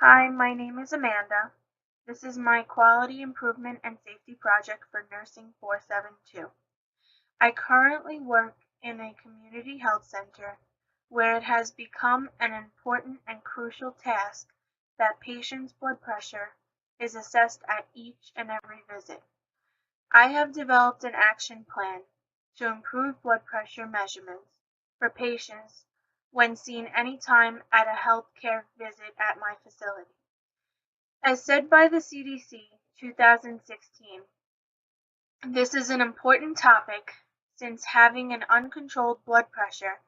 Hi, my name is Amanda. This is my Quality Improvement and Safety Project for NSG472. I currently work in a community health center where it has become an important and crucial task that patients' blood pressure is assessed at each and every visit. I have developed an action plan to improve blood pressure measurements for patients when seen anytime at a healthcare visit at my facility. As said by the CDC 2016, this is an important topic since having an uncontrolled blood pressure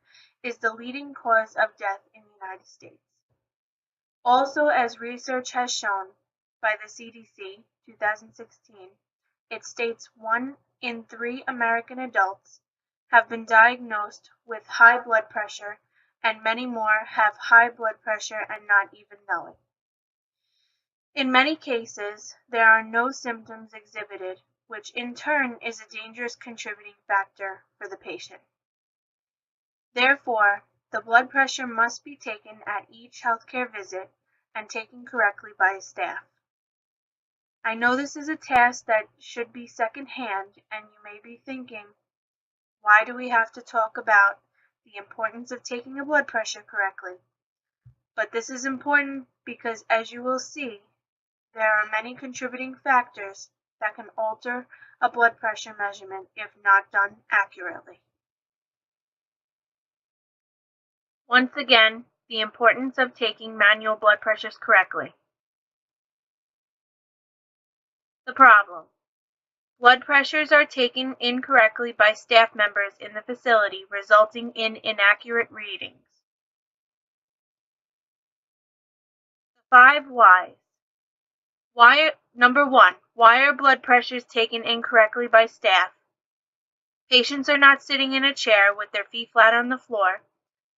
is the leading cause of death in the United States. Also, as research has shown by the CDC 2016, it states 1 in 3 American adults have been diagnosed with high blood pressure, and many more have high blood pressure and not even know it. In many cases, there are no symptoms exhibited, which in turn is a dangerous contributing factor for the patient. Therefore, the blood pressure must be taken at each healthcare visit and taken correctly by staff. I know this is a task that should be secondhand, and you may be thinking, why do we have to talk about the importance of taking a blood pressure correctly? But this is important because, as you will see, there are many contributing factors that can alter a blood pressure measurement if not done accurately. Once again, the importance of taking manual blood pressures correctly. The problem: blood pressures are taken incorrectly by staff members in the facility, resulting in inaccurate readings. The 5 whys. Number 1, why are blood pressures taken incorrectly by staff? Patients are not sitting in a chair with their feet flat on the floor,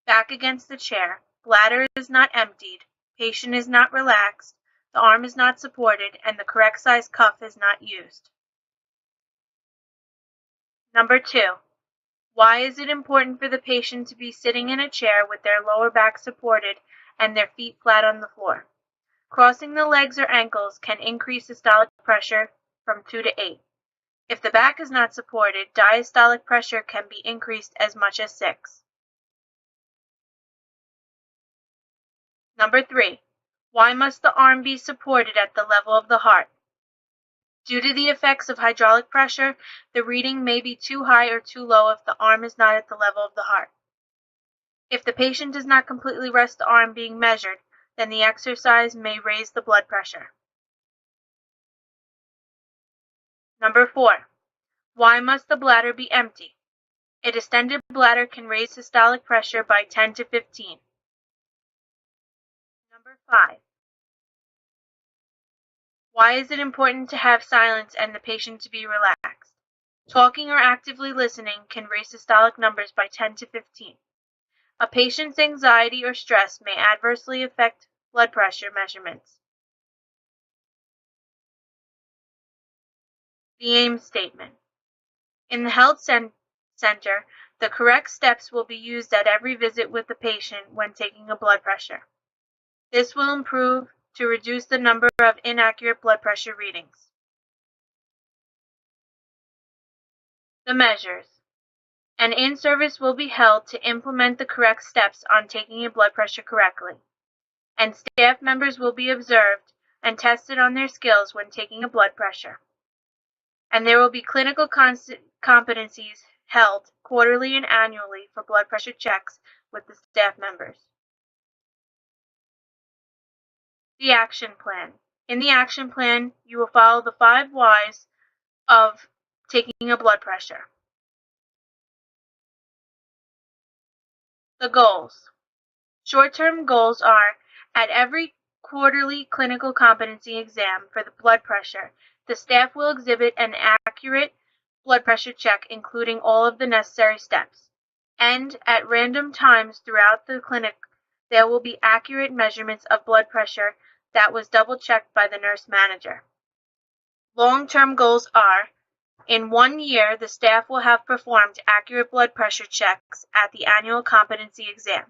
back against the chair, bladder is not emptied, patient is not relaxed, the arm is not supported, and the correct size cuff is not used. Number 2, why is it important for the patient to be sitting in a chair with their lower back supported and their feet flat on the floor? Crossing the legs or ankles can increase systolic pressure from 2 to 8. If the back is not supported, diastolic pressure can be increased as much as 6. Number 3, why must the arm be supported at the level of the heart? Due to the effects of hydraulic pressure, the reading may be too high or too low if the arm is not at the level of the heart. If the patient does not completely rest the arm being measured, then the exercise may raise the blood pressure. Number 4, why must the bladder be empty? A distended bladder can raise systolic pressure by 10 to 15. Number 5, why is it important to have silence and the patient to be relaxed? Talking or actively listening can raise systolic numbers by 10 to 15. A patient's anxiety or stress may adversely affect blood pressure measurements. The aim statement. In the health center, the correct steps will be used at every visit with the patient when taking a blood pressure. This will improve to reduce the number of inaccurate blood pressure readings. The measures. An in-service will be held to implement the correct steps on taking your blood pressure correctly, and staff members will be observed and tested on their skills when taking a blood pressure. And there will be clinical competencies held quarterly and annually for blood pressure checks with the staff members. The action plan. In the action plan, you will follow the 5 whys of taking a blood pressure. The goals. Short-term goals are, at every quarterly clinical competency exam for the blood pressure, the staff will exhibit an accurate blood pressure check including all of the necessary steps. And at random times throughout the clinic, there will be accurate measurements of blood pressure that was double-checked by the nurse manager. Long-term goals are, in 1 year, the staff will have performed accurate blood pressure checks at the annual competency exam.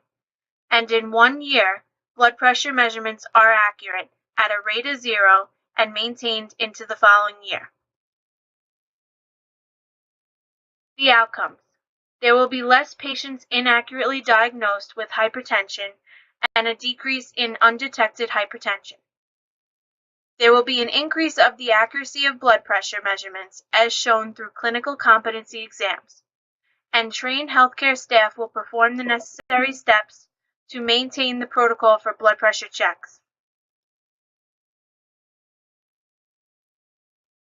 And in 1 year, blood pressure measurements are accurate at a rate of 0 and maintained into the following year. The outcomes. There will be less patients inaccurately diagnosed with hypertension and a decrease in undetected hypertension. There will be an increase of the accuracy of blood pressure measurements as shown through clinical competency exams, and trained healthcare staff will perform the necessary steps to maintain the protocol for blood pressure checks.